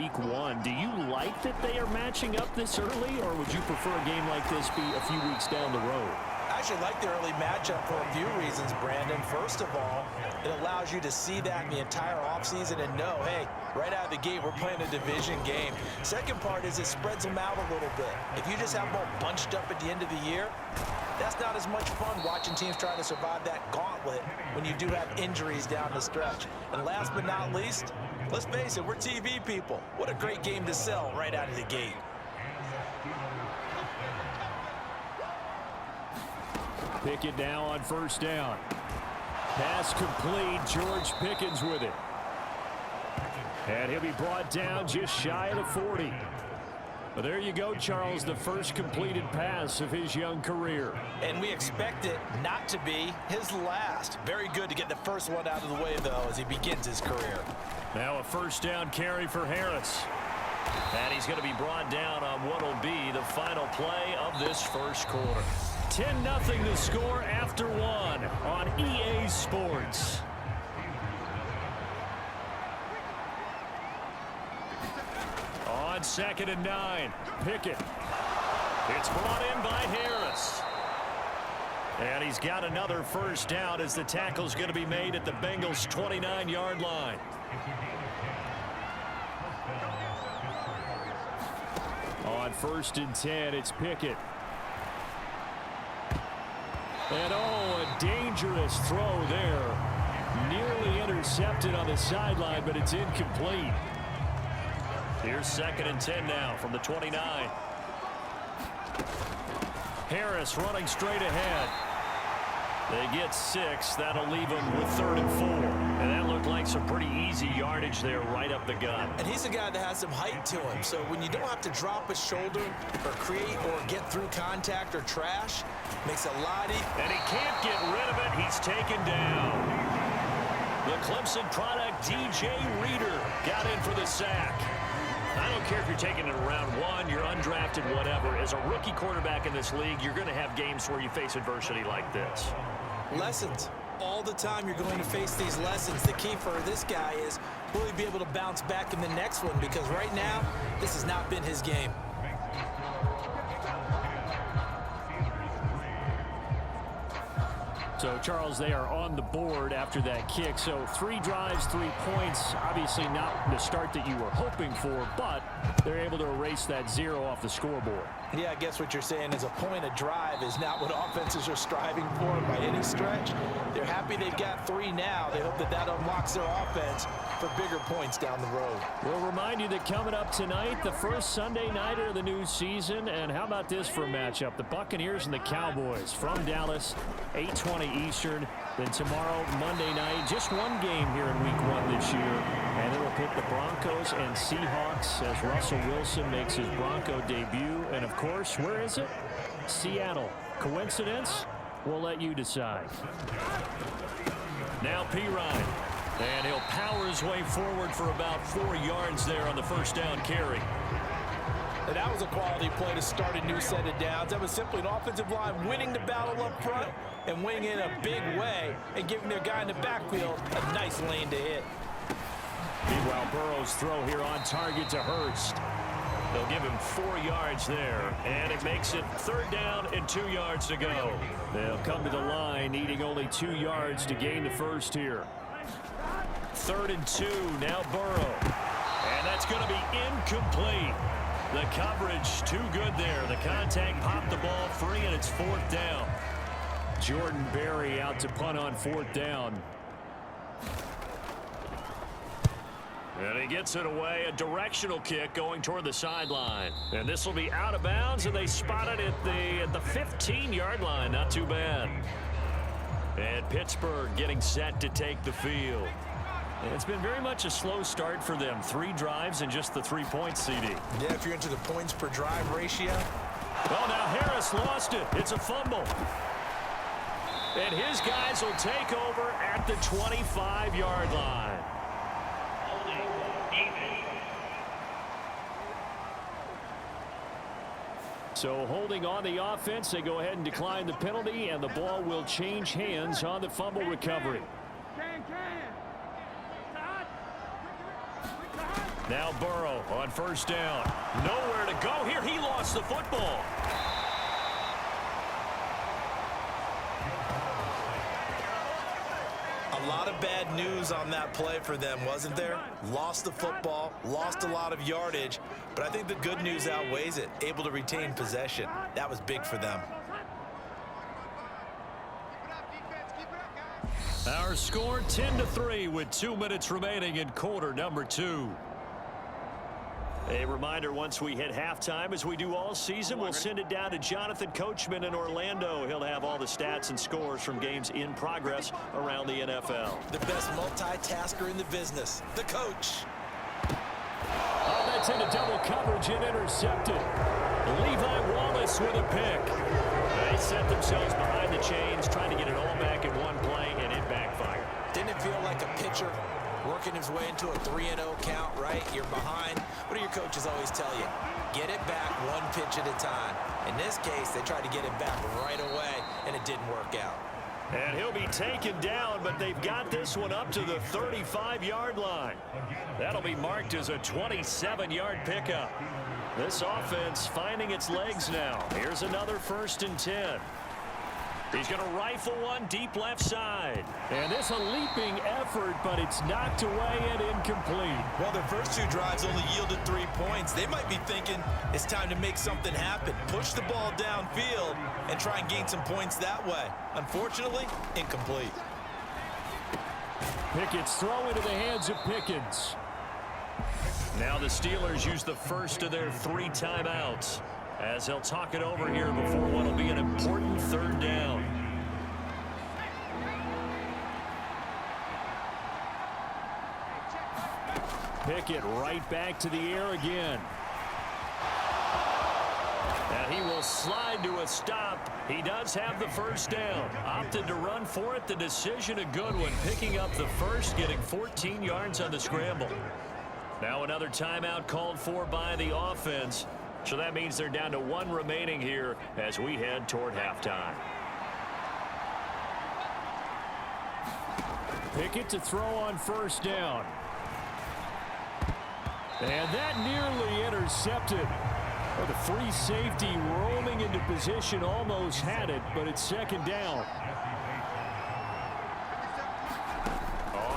week 1. Do you like that they are matching up this early, or would you prefer a game like this be a few weeks down the road? I actually like the early matchup for a few reasons, Brandon. First of all, it allows you to see that in the entire offseason and know, hey, right out of the gate, we're playing a division game. Second part is it spreads them out a little bit. If you just have them all bunched up at the end of the year, that's not as much fun watching teams try to survive that gauntlet when you do have injuries down the stretch. And last but not least, let's face it, we're TV people. What a great game to sell right out of the gate. Pickett now on first down. Pass complete. George Pickens with it. And he'll be brought down just shy of the 40. But there you go, Charles, the first completed pass of his young career. And we expect it not to be his last. Very good to get the first one out of the way, though, as he begins his career. Now a first down carry for Harris. And he's going to be brought down on what will be the final play of this first quarter. 10-0 the score after 1 on EA Sports. On 2nd and 9, Pickett. It's brought in by Harris. And he's got another first down as the tackle's going to be made at the Bengals' 29-yard line. On 1st and 10, it's Pickett. And oh, a dangerous throw there. Nearly intercepted on the sideline, but it's incomplete. Here's 2nd and 10 now from the 29. Harris running straight ahead. They get 6. That'll leave them with 3rd and 4. And that looked like some pretty easy yardage there right up the gut. And he's a guy that has some height to him. So when you don't have to drop a shoulder or create or get through contact or trash, makes it a lot easier. And he can't get rid of it. He's taken down. The Clemson product, DJ Reader, got in for the sack. I don't care if you're taking it in round 1, you're undrafted, whatever. As a rookie quarterback in this league, you're going to have games where you face adversity like this. Lessons. All the time you're going to face these lessons. The key for this guy is will he be able to bounce back in the next one? Because right now, this has not been his game. So, Charles, they are on the board after that kick. So 3 drives, 3 points. Obviously not the start that you were hoping for, but they're able to erase that 0 off the scoreboard. Yeah, I guess what you're saying is a point of drive is not what offenses are striving for by any stretch. They're happy they've got 3 now. They hope that that unlocks their offense for bigger points down the road. We'll remind you that coming up tonight, the first Sunday nighter of the new season. And how about this for a matchup? The Buccaneers and the Cowboys from Dallas, 8:20 Eastern. Then tomorrow, Monday night, just one game here in week 1 this year. And it'll pit the Broncos and Seahawks as Russell Wilson makes his Bronco debut. And, of course, where is it? Seattle. Coincidence? We'll let you decide. Now Pirine. And he'll power his way forward for about 4 yards there on the first down carry. And that was a quality play to start a new set of downs. That was simply an offensive line winning the battle up front and winning in a big way and giving their guy in the backfield a nice lane to hit. Meanwhile, Burrow's throw here on target to Hurst. They'll give him 4 yards there, and it makes it 3rd down and 2 yards to go. They'll come to the line, needing only 2 yards to gain the first here. 3rd and 2, now Burrow. And that's going to be incomplete. The coverage too good there. The contact popped the ball free, and it's 4th down. Jordan Berry out to punt on 4th down. And he gets it away, a directional kick going toward the sideline. And this will be out of bounds, and they spot it at the 15-yard line. Not too bad. And Pittsburgh getting set to take the field. And it's been very much a slow start for them. 3 drives and just the 3 points, CD. Yeah, if you're into the points per drive ratio. Well, now Harris lost it. It's a fumble. And his guys will take over at the 25-yard line. So holding on the offense, they go ahead and decline the penalty, and the ball will change hands on the fumble recovery. Now Burrow on first down. Nowhere to go here. He lost the football. A lot of bad news on that play for them, wasn't there? Lost the football, lost a lot of yardage, but I think the good news outweighs it. Able to retain possession. That was big for them. Our score 10-3 with 2 minutes remaining in quarter number 2. A reminder, once we hit halftime, as we do all season, we'll send it down to Jonathan Coachman in Orlando. He'll have all the stats and scores from games in progress around the NFL. The best multitasker in the business, the coach. Oh, that's into double coverage and intercepted. Levi Wallace with a pick. They set themselves behind the chains, trying to get it all back in one play, and it backfired. Didn't it feel like a pitcher working his way into a 3-0 count, right? You're behind. What do your coaches always tell you? Get it back one pitch at a time. In this case, they tried to get it back right away, and it didn't work out. And he'll be taken down, but they've got this one up to the 35-yard line. That'll be marked as a 27-yard pickup. This offense finding its legs now. Here's another 1st and 10. He's going to rifle one deep left side. And this a leaping effort, but it's knocked away and incomplete. Well, their first 2 drives only yielded 3 points. They might be thinking it's time to make something happen. Push the ball downfield and try and gain some points that way. Unfortunately, incomplete. Pickett's throw into the hands of Pickens. Now the Steelers use the first of their 3 timeouts, as they'll talk it over here before what will be an important 3rd down. Pickett right back to the air again. And he will slide to a stop. He does have the 1st down. Opted to run for it. The decision a good one. Picking up the first, getting 14 yards on the scramble. Now another timeout called for by the offense. So that means they're down to 1 remaining here as we head toward halftime. Pickett to throw on 1st down. And that nearly intercepted. Well, the free safety rolling into position almost had it, but it's 2nd down.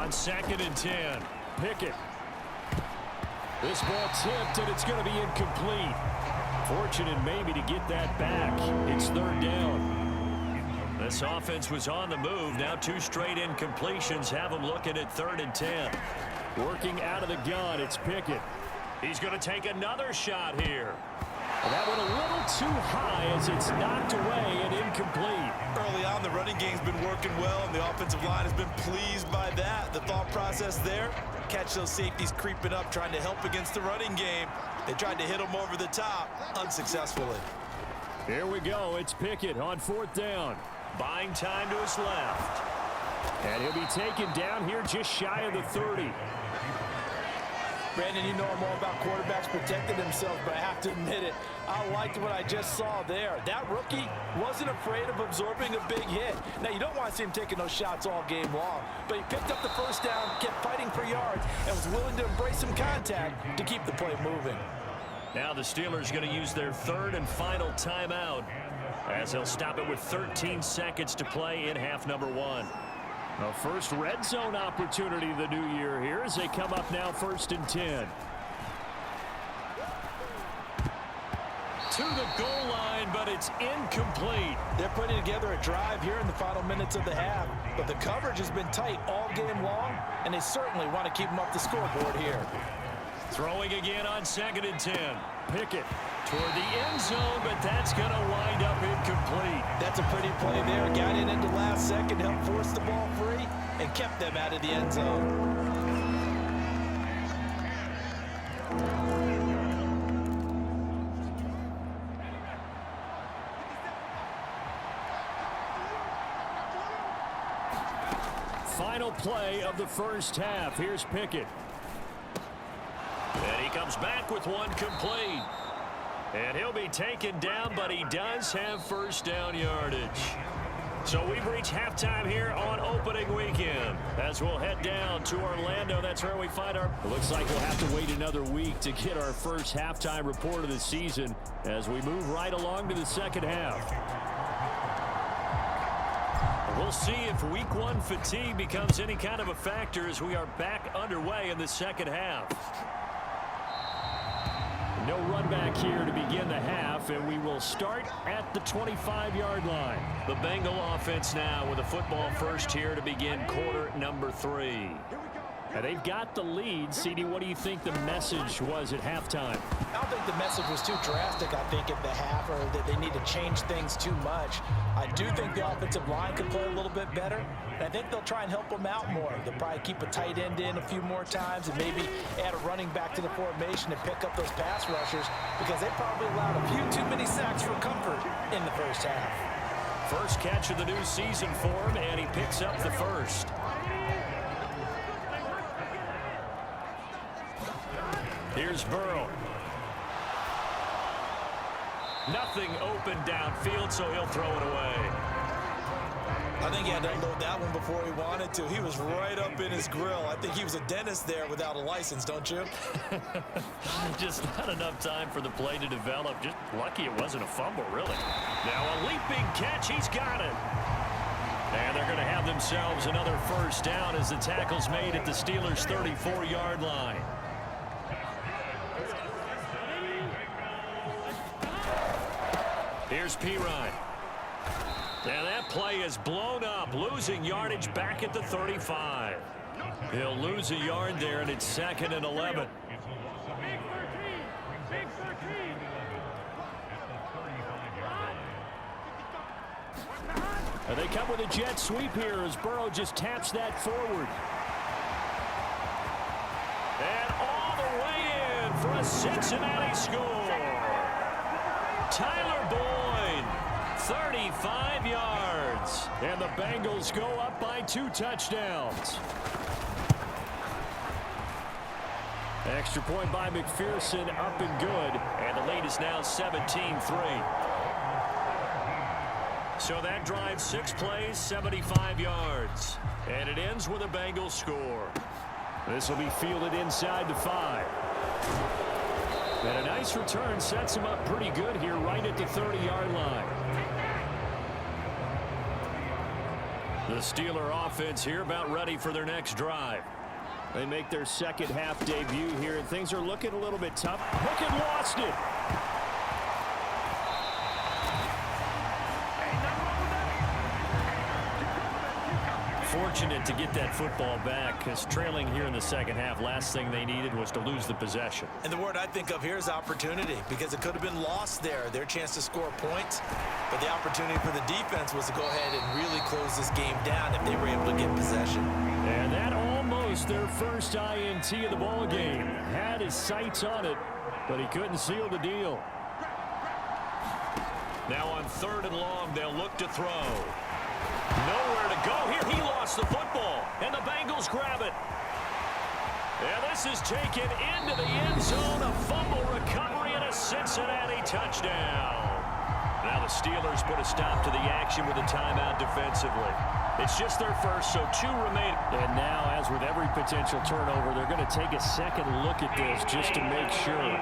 On 2nd and 10, Pickett. This ball tipped, and it's going to be incomplete. Fortunate maybe to get that back. It's 3rd down. This offense was on the move. Now 2 straight incompletions have them looking at 3rd and 10. Working out of the gun, it's Pickett. He's going to take another shot here. That one a little too high as it's knocked away and incomplete. Early on, the running game's been working well, and the offensive line has been pleased by that. The thought process there, catch those safeties creeping up, trying to help against the running game. They tried to hit them over the top, unsuccessfully. Here we go. It's Pickett on 4th down. Buying time to his left. And he'll be taken down here just shy of the 30. Brandon, you know I'm all about quarterbacks protecting themselves, but I have to admit it. I liked what I just saw there. That rookie wasn't afraid of absorbing a big hit. Now, you don't want to see him taking those shots all game long, but he picked up the 1st down, kept fighting for yards, and was willing to embrace some contact to keep the play moving. Now the Steelers going to use their 3rd and final timeout, as they'll stop it with 13 seconds to play in half number 1. A first red zone opportunity of the new year here as they come up now 1st and 10. To the goal line, but it's incomplete. They're putting together a drive here in the final minutes of the half, but the coverage has been tight all game long, and they certainly want to keep them up the scoreboard here. Throwing again on 2nd and 10. Pickett toward the end zone, but that's going to wind up incomplete. That's a pretty play there. Got in at the last second, helped force the ball free, and kept them out of the end zone. Final play of the 1st half. Here's Pickett. And he comes back with one complete. And he'll be taken down, but he does have 1st down yardage. So we've reached halftime here on opening weekend. As we'll head down to Orlando, that's where we find our... It looks like we'll have to wait another week to get our first halftime report of the season as we move right along to the second half. We'll see if week one fatigue becomes any kind of a factor as we are back underway in the second half. No run back here to begin the half, and we will start at the 25-yard line. The Bengal offense now with a football first here to begin quarter number 3. And they've got the lead. CD, what do you think the message was at halftime? I don't think the message was too drastic, I think, at the half, or that they need to change things too much. I do think the offensive line could play a little bit better. And I think they'll try and help them out more. They'll probably keep a tight end in a few more times and maybe add a running back to the formation and pick up those pass rushers because they probably allowed a few too many sacks for comfort in the first half. First catch of the new season for him, and he picks up the first. Here's Burrow. Nothing open downfield, so he'll throw it away. I think he had to unload that one before he wanted to. He was right up in his grill. I think he was a dentist there without a license, don't you? Just not enough time for the play to develop. Just lucky it wasn't a fumble, really. Now a leaping catch. He's got it. And they're going to have themselves another first down as the tackle's made at the Steelers' 34-yard line. Here's Pirine. And that play is blown up, losing yardage back at the 35. He'll lose a yard there, and it's 2nd and 11. And they come with a jet sweep here as Burrow just taps that forward. And all the way in for a Cincinnati score. Tyler Boyd, 35 yards. And the Bengals go up by 2 touchdowns. Extra point by McPherson, up and good. And the lead is now 17-3. So that drives 6 plays, 75 yards. And it ends with a Bengals score. This will be fielded inside the 5. And a nice return sets him up pretty good here right at the 30-yard line. The Steeler offense here about ready for their next drive. They make their second half debut here, and things are looking a little bit tough. Look and lost it. Fortunate to get that football back because trailing here in the second half, last thing they needed was to lose the possession. And the word I think of here is opportunity because it could have been lost there, their chance to score points. But the opportunity for the defense was to go ahead and really close this game down if they were able to get possession. And that almost their first INT of the ball game. Had his sights on it, but he couldn't seal the deal. Now on 3rd and long, they'll look to throw. Nowhere to go here. He lost the football, and the Bengals grab it. And this is taken into the end zone. A fumble recovery and a Cincinnati touchdown. Now the Steelers put a stop to the action with a timeout defensively. It's just their first, so 2 remain. And now, as with every potential turnover, they're going to take a second look at this just to make sure.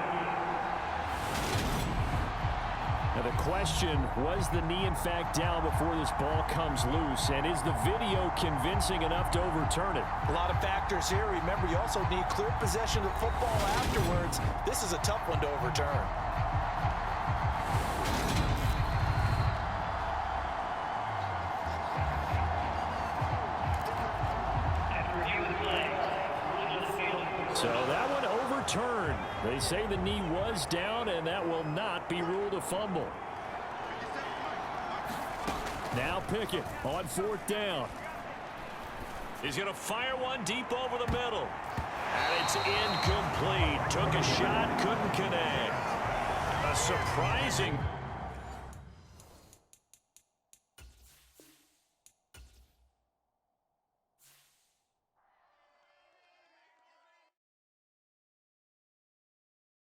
Now the question, was the knee in fact down before this ball comes loose? And is the video convincing enough to overturn it? A lot of factors here. Remember, you also need clear possession of the football afterwards. This is a tough one to overturn. So that one overturned. They say the knee was down, and that will not be ruled a fumble. Now Pickett on 4th down. He's going to fire one deep over the middle. And it's incomplete. Took a shot, couldn't connect. A surprising